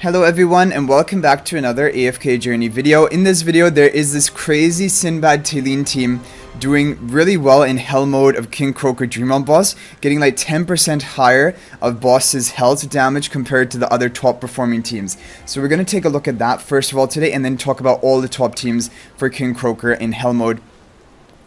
Hello everyone and welcome back to another AFK journey video. In this video there is this crazy Sinbad talene team doing really well in hell mode of King CROAKER Dreamrealm boss, getting like 10% higher of boss's health damage compared to the other top performing teams. So we're going to take a look at that first of all today and then talk about all the top teams for King CROAKER in hell mode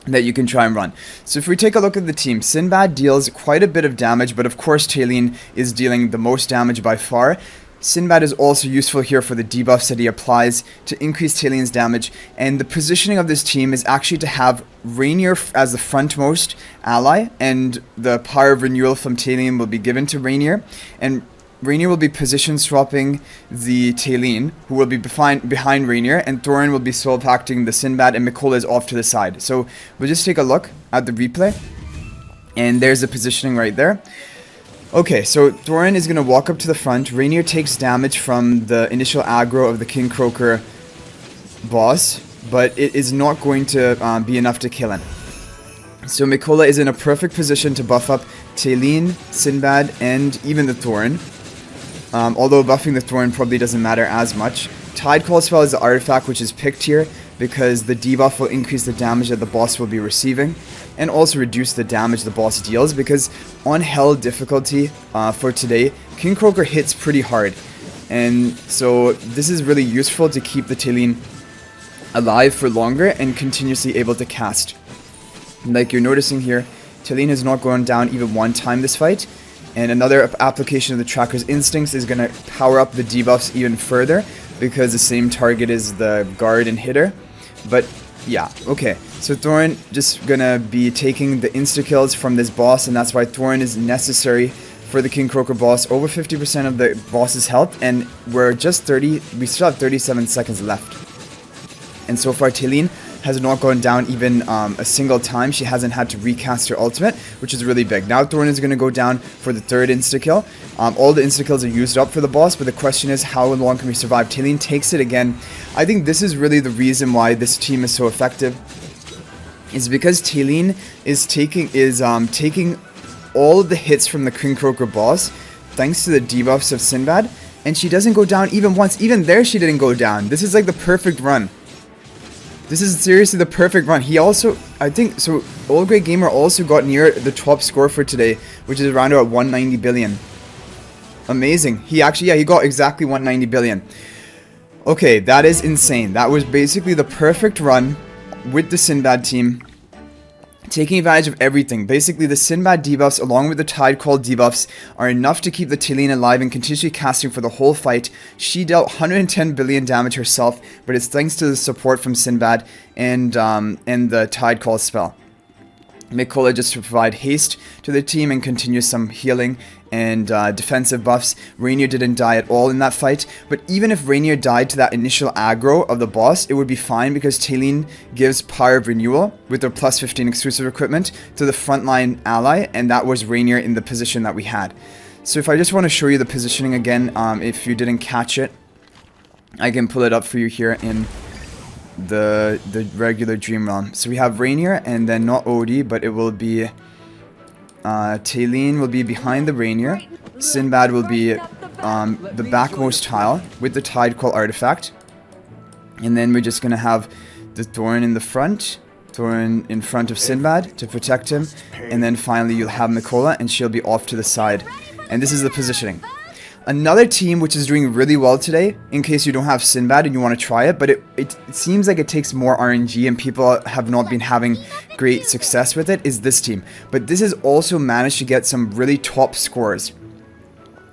that you can try and run. So if we take a look at the team, Sinbad deals quite a bit of damage, but of course talene is dealing the most damage by far. Sinbad is also useful here for the debuffs that he applies to increase talene's damage, and the positioning of this team is actually to have Rainier as the frontmost ally, and the power of renewal from talene will be given to Rainier, and Rainier will be position swapping the talene, who will be behind Rainier, and Thorin will be soul pacting the Sinbad, and Mikola is off to the side. So we'll just take a look at the replay, and there's the positioning right there. Okay, so Thorin is going to walk up to the front. Rainier takes damage from the initial aggro of the King CROAKER boss, but it is not going to be enough to kill him. So Mikola is in a perfect position to buff up talene, Sinbad, and even the Thorin. Although buffing the Thorin probably doesn't matter as much. Tide Call spell is the artifact which is picked here because the debuff will increase the damage that the boss will be receiving, and also reduce the damage the boss deals, because on hell difficulty for today, King CROAKER hits pretty hard, and so this is really useful to keep the talene alive for longer and continuously able to cast. Like you're noticing here, talene has not gone down even one time this fight, and another application of the Tracker's Instincts is going to power up the debuffs even further, because the same target is the guard and hitter. But yeah, okay, so Thorin just gonna be taking the insta-kills from this boss, and that's why Thorin is necessary for the King CROAKER boss. Over 50% of the boss's health, and we still have 37 seconds left. And so far talene has not gone down even a single time. She hasn't had to recast her ultimate, which is really big. Now Thorin is going to go down for the third insta-kill. All the insta-kills are used up for the boss, but the question is, how long can we survive? Talene takes it again. I think this is really the reason why this team is so effective, is because talene is taking all of the hits from the King CROAKER boss, thanks to the debuffs of Sinbad, and she doesn't go down even once. Even there she didn't go down. This is like the perfect run. This is seriously the perfect run. He also, I think, so Old Grey Gamer also got near the top score for today, which is around about 190 billion. Amazing. He actually, yeah, he got exactly 190 billion. Okay, that is insane. That was basically the perfect run with the Sinbad team, taking advantage of everything. Basically, the Sinbad debuffs, along with the Tide Call debuffs, are enough to keep the talene alive and continuously casting for the whole fight. She dealt 110 billion damage herself, but it's thanks to the support from Sinbad and the Tide Call spell. Mikola just to provide haste to the team and continue some healing and defensive buffs. Rainier didn't die at all in that fight, but even if Rainier died to that initial aggro of the boss, it would be fine because talene gives power of renewal with their plus 15 exclusive equipment to the frontline ally, and that was Rainier in the position that we had. So if I just want to show you the positioning again, if you didn't catch it, I can pull it up for you here in the regular Dreamrealm. So we have Rainier, and then not Odie, but it will be talene will be behind the Rainier. Sinbad will be the backmost tile with the Tide Call artifact, and then we're just gonna have the Thorin in the front, Thorin in front of Sinbad to protect him, and then finally you'll have Mikola, and she'll be off to the side. And this is the positioning. Another team which is doing really well today, in case you don't have Sinbad and you want to try it, but it seems like it takes more RNG and people have not been having great success with it, is this team. But this has also managed to get some really top scores.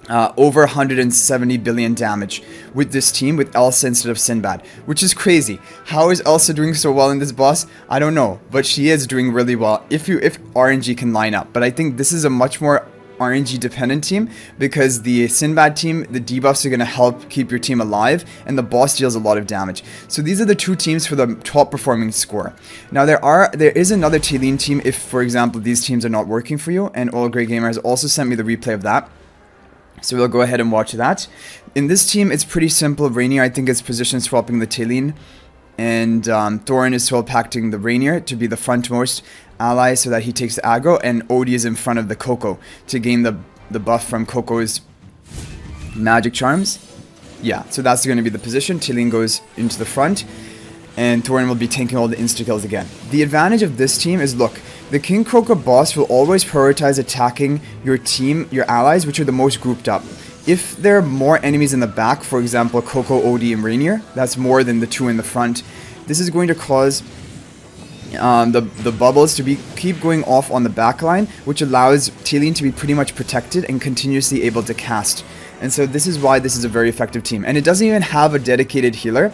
Over 170 billion damage with this team with Elsa instead of Sinbad, which is crazy. How is Elsa doing so well in this boss? I don't know, but she is doing really well if RNG can line up. But I think this is a much more RNG dependent team, because the Sinbad team, the debuffs are going to help keep your team alive, and the boss deals a lot of damage. So these are the two teams for the top performing score. Now there is another talene team if, for example, these teams are not working for you, and Old Grey Gamer has also sent me the replay of that. So we'll go ahead and watch that. In this team, it's pretty simple. Rainier, I think, is position swapping the talene, and Thorin is soul pacting the Rainier to be the frontmost ally so that he takes the aggro, and Odie is in front of the Koko to gain the buff from Koko's magic charms. Yeah, so that's going to be the position. Talene goes into the front, and Thorin will be tanking all the insta-kills again. The advantage of this team is, look, the King Croaker boss will always prioritize attacking your team, your allies, which are the most grouped up. If there are more enemies in the back, for example, Koko, Odie, and Rainier, that's more than the 2 in the front, this is going to cause the bubbles to keep going off on the back line, which allows Talene to be pretty much protected and continuously able to cast. And so this is why this is a very effective team. And it doesn't even have a dedicated healer,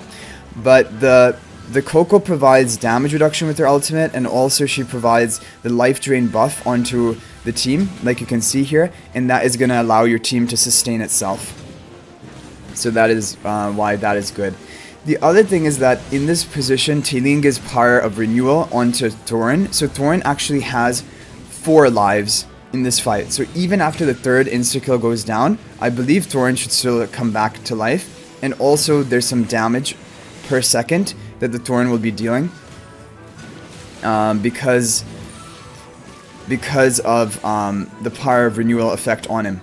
but the Koko provides damage reduction with her ultimate, and also she provides the life drain buff onto the team, like you can see here, and that is going to allow your team to sustain itself. So that is why that is good. The other thing is that in this position, Talene gives Power of Renewal onto Thorin, so Thorin actually has 4 lives in this fight. So even after the 3rd insta-kill goes down, I believe Thorin should still come back to life, and also there's some damage per second that the Thorin will be dealing because of the Power of Renewal effect on him.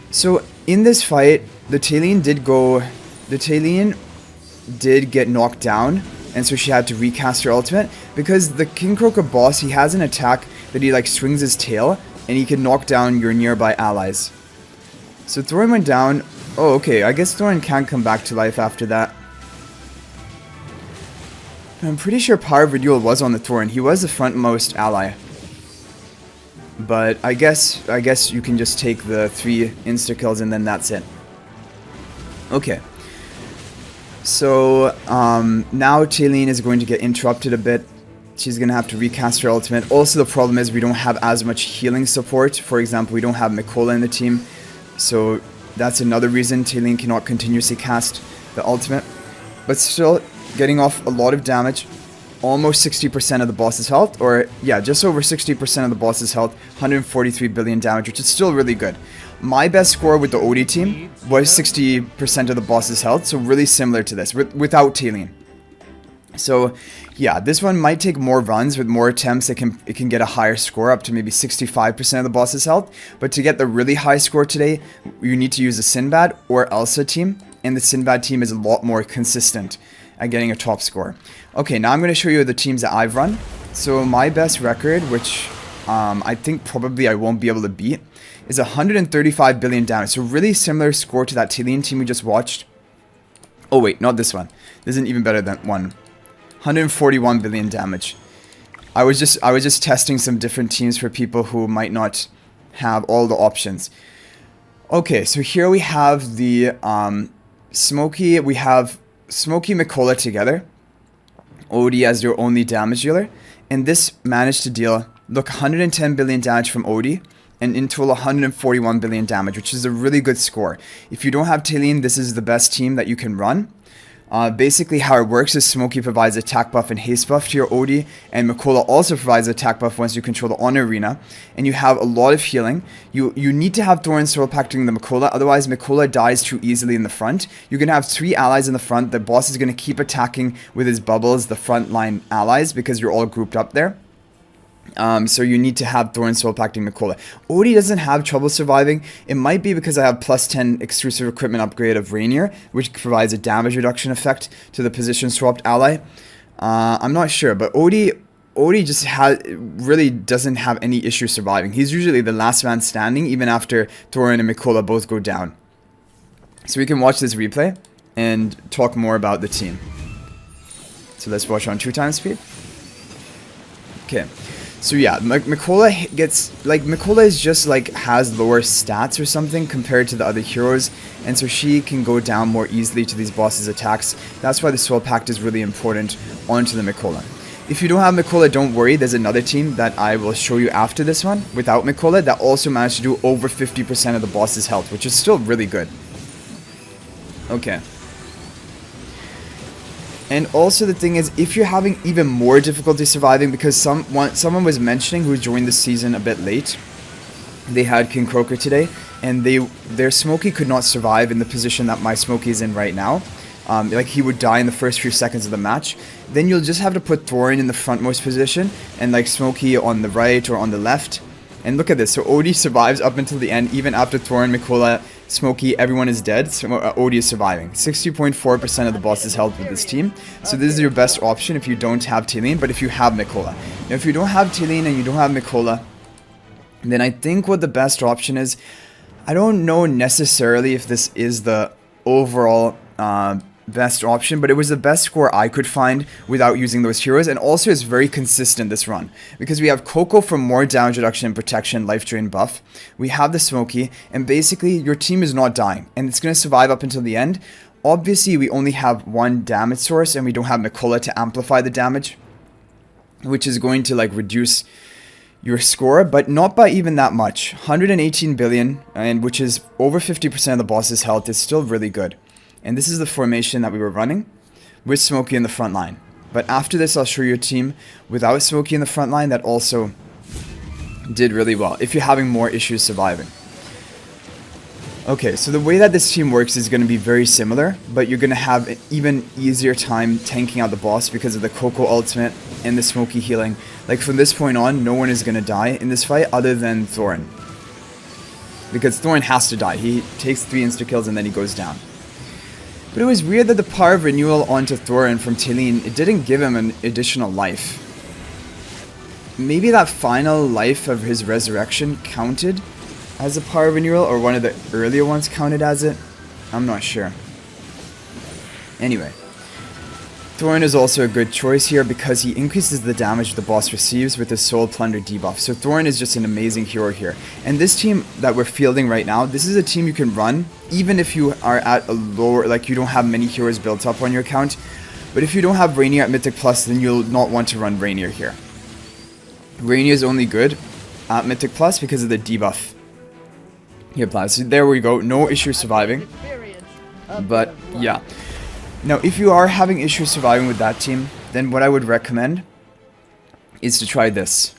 So in this fight, the Talene did get knocked down, and so she had to recast her ultimate, because the King Croaker boss, he has an attack that he like swings his tail, and he can knock down your nearby allies. So Thorin went down. Oh, okay, I guess Thorin can come back to life after that. I'm pretty sure Power of Renewal was on the Thorin. He was the frontmost ally. But I guess you can just take the 3 insta-kills and then that's it. Okay. So, now Talene is going to get interrupted a bit. She's going to have to recast her ultimate. Also, the problem is we don't have as much healing support. For example, we don't have Mikola in the team. So, that's another reason Talene cannot continuously cast the ultimate. But still, getting off a lot of damage. Almost 60% of the boss's health. Or, yeah, just over 60% of the boss's health. 143 billion damage, which is still really good. My best score with the Odie team was 60% of the boss's health, so really similar to this, without Talene. So, yeah, this one might take more runs. With more attempts, it can get a higher score, up to maybe 65% of the boss's health. But to get the really high score today, you need to use the Sinbad or Elsa team, and the Sinbad team is a lot more consistent at getting a top score. Okay, now I'm going to show you the teams that I've run. So my best record, which I think probably I won't be able to beat, is 135 billion damage. So really similar score to that Talene team we just watched. Oh wait, not this one. This isn't even better than one. 141 billion damage. I was just testing some different teams for people who might not have all the options. Okay, so here we have the Smokey. We have Smokey Mikola together. Odie as their only damage dealer, and this managed to deal, look, 110 billion damage from Odie. And in total 141 billion damage, which is a really good score. If you don't have Talene, this is the best team that you can run. Basically how it works is Smokey provides attack buff and haste buff to your Odie, and Mikola also provides attack buff once you control the Honor Arena, and you have a lot of healing. You need to have Thorin Soul Pacting the Mikola, otherwise Mikola dies too easily in the front. You're going to have 3 allies in the front. The boss is going to keep attacking with his bubbles, the frontline allies, because you're all grouped up there. So you need to have Thorin Soul Pacting Mikola. Odie doesn't have trouble surviving. It might be because I have plus 10 exclusive equipment upgrade of Rainier, which provides a damage reduction effect to the position swapped ally. I'm not sure, but Odie just really doesn't have any issue surviving. He's usually the last man standing, even after Thorin and Mikola both go down. So we can watch this replay and talk more about the team. So let's watch on 2x speed. Okay. So yeah, Mikola gets, like, Mikola is just, like, has lower stats or something compared to the other heroes, and so she can go down more easily to these bosses' attacks. That's why the Soul Pact is really important onto the Mikola. If you don't have Mikola, don't worry, there's another team that I will show you after this one, without Mikola, that also managed to do over 50% of the boss's health, which is still really good. Okay. And also the thing is, if you're having even more difficulty surviving, because someone was mentioning who joined the season a bit late, they had King CROAKER today, and their Smokey could not survive in the position that my Smokey is in right now. Like, he would die in the first few seconds of the match. Then you'll just have to put Thorin in the frontmost position, and like Smokey on the right or on the left. And look at this, so Odie survives up until the end, even after Thorin, Mikola, Smokey, everyone is dead. So, Odie is surviving. 60.4% of the boss is held with this team. So this is your best option if you don't have talene, but if you have Mikola. Now if you don't have talene and you don't have Mikola, then I think what the best option is, I don't know necessarily if this is the overall best option, but it was the best score I could find without using those heroes, and also it's very consistent this run because we have Koko for more damage reduction and protection, life drain buff. We have the Smokey, and basically your team is not dying and it's going to survive up until the end. Obviously we only have one damage source and we don't have Mikola to amplify the damage, which is going to like reduce your score, but not by even that much. 118 billion, and which is over 50% of the boss's health, is still really good. And this is the formation that we were running with Smokey in the front line. But after this, I'll show you a team without Smokey in the front line that also did really well, if you're having more issues surviving. Okay, so the way that this team works is going to be very similar, but you're going to have an even easier time tanking out the boss because of the Koko ultimate and the Smokey healing. Like from this point on, no one is going to die in this fight other than Thorin. Because Thorin has to die. He takes 3 insta-kills and then he goes down. But it was weird that the power of renewal onto Thorin from talene, it didn't give him an additional life. Maybe that final life of his resurrection counted as a power of renewal, or one of the earlier ones counted as it. I'm not sure. Anyway, Thorin is also a good choice here because he increases the damage the boss receives with his Soul Plunder debuff. So Thorin is just an amazing hero here. And this team that we're fielding right now, this is a team you can run even if you are at a lower, like you don't have many heroes built up on your account. But if you don't have Rainier at Mythic Plus, then you'll not want to run Rainier here. Rainier is only good at Mythic Plus because of the debuff he applies. So there we go, no issue surviving. But yeah. Now, if you are having issues surviving with that team, then what I would recommend is to try this.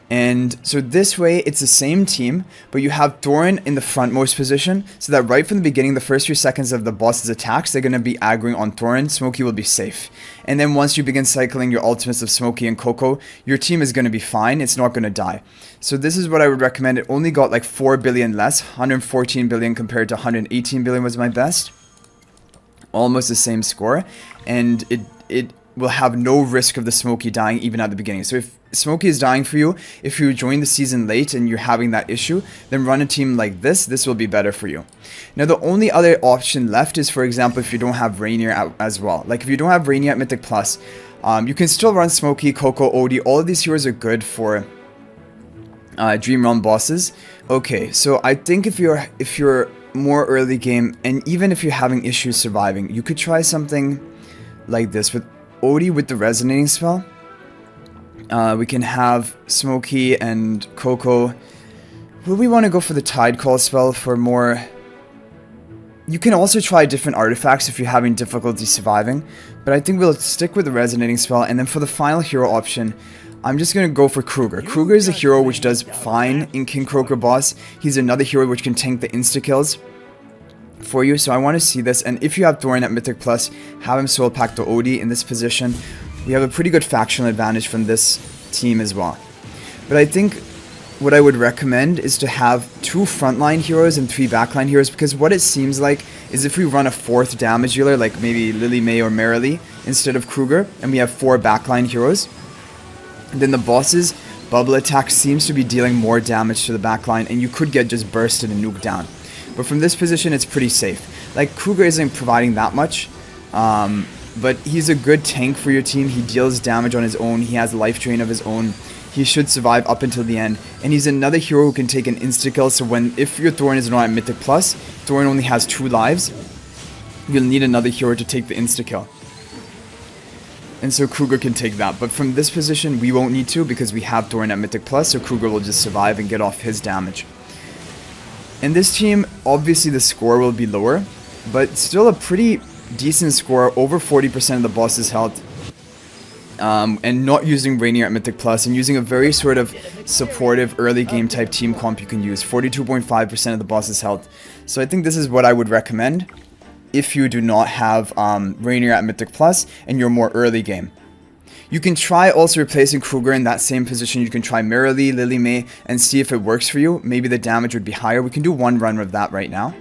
And so this way, it's the same team, but you have Thorin in the frontmost position, so that right from the beginning, the first few seconds of the boss's attacks, they're going to be aggroing on Thorin. Smokey will be safe. And then once you begin cycling your ultimates of Smokey and Koko, your team is going to be fine. It's not going to die. So this is what I would recommend. It only got like 4 billion less. 114 billion compared to 118 billion was my best. Almost the same score, and it will have no risk of the Smokey dying even at the beginning. So if Smokey is dying for you, if you join the season late and you're having that issue, then run a team like this. This will be better for you. Now the only other option left is, for example, if you don't have Rainier as well. Like if you don't have Rainier at Mythic Plus, you can still run Smokey, Koko, Odie. All of these heroes are good for Dream Realm bosses. Okay, so I think if you're more early game, and even if you're having issues surviving, you could try something like this with Odie with the resonating spell. We can have Smokey and Koko. Would we want to go for the Tide Call spell for more? You can also try different artifacts if you're having difficulty surviving, but I think we'll stick with the resonating spell. And then for the final hero option, I'm just going to go for CROAKER. CROAKER is a hero which does fine in King CROAKER boss. He's another hero which can tank the insta-kills for you, so I want to see this. And if you have Thorin at Mythic Plus, have him Soul Pack to Odie in this position. We have a pretty good factional advantage from this team as well. But I think what I would recommend is to have 2 frontline heroes and 3 backline heroes, because what it seems like is if we run a 4th damage dealer, like maybe Lily May or Merrily, instead of Kruger, and we have 4 backline heroes, then the boss's bubble attack seems to be dealing more damage to the backline, and you could get just bursted and nuked down. But from this position, it's pretty safe. Like, Kruger isn't providing that much, but he's a good tank for your team. He deals damage on his own. He has life drain of his own. He should survive up until the end. And he's another hero who can take an insta-kill, so if your Thorin is not at Mythic Plus, Thorin only has 2 lives, you'll need another hero to take the insta-kill. And so Kruger can take that. But from this position, we won't need to because we have Thorin at Mythic Plus, so Kruger will just survive and get off his damage. In this team, obviously the score will be lower, but still a pretty decent score, over 40% of the boss's health. And not using Rainier at Mythic Plus, and using a very sort of supportive early game type team comp you can use. 42.5% of the boss's health. So I think this is what I would recommend if you do not have Rainier at Mythic Plus and you're more early game. You can try also replacing CROAKER in that same position. You can try Merrily, Lily May, and see if it works for you. Maybe the damage would be higher. We can do one run of that right now.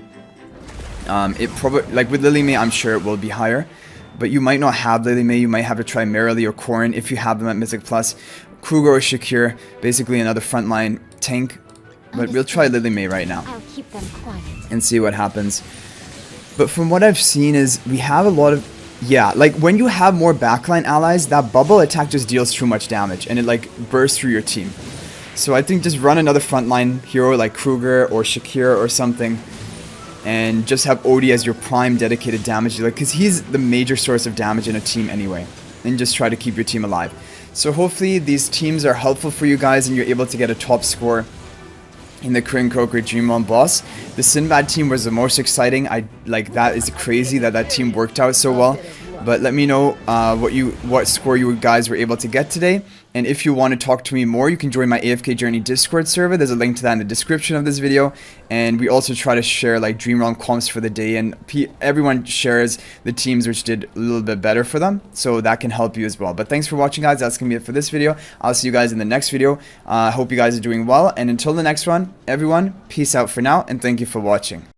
It probably, like with Lily May, I'm sure it will be higher. But you might not have Lily May. You might have to try Merrily or Corrin if you have them at Mythic Plus. Kruger or Shakir, basically another frontline tank. But we'll try Lily May right now. I'll keep them quiet. And see what happens. But from what I've seen is we have a lot of... Yeah, like when you have more backline allies, that bubble attack just deals too much damage. And it like bursts through your team. So I think just run another frontline hero like Kruger or Shakir or something. And just have Odie as your prime dedicated damage dealer. Because he's the major source of damage in a team anyway. And just try to keep your team alive. So hopefully these teams are helpful for you guys and you're able to get a top score in the CROAKER Dream Realm boss. The Sinbad team was the most exciting. That is crazy that team worked out so well. But let me know what score you guys were able to get today. And if you want to talk to me more, you can join my AFK Journey Discord server. There's a link to that in the description of this video. And we also try to share like Dream Realm comps for the day. And everyone shares the teams which did a little bit better for them. So that can help you as well. But thanks for watching, guys. That's going to be it for this video. I'll see you guys in the next video. I hope you guys are doing well. And until the next one, everyone, peace out for now. And thank you for watching.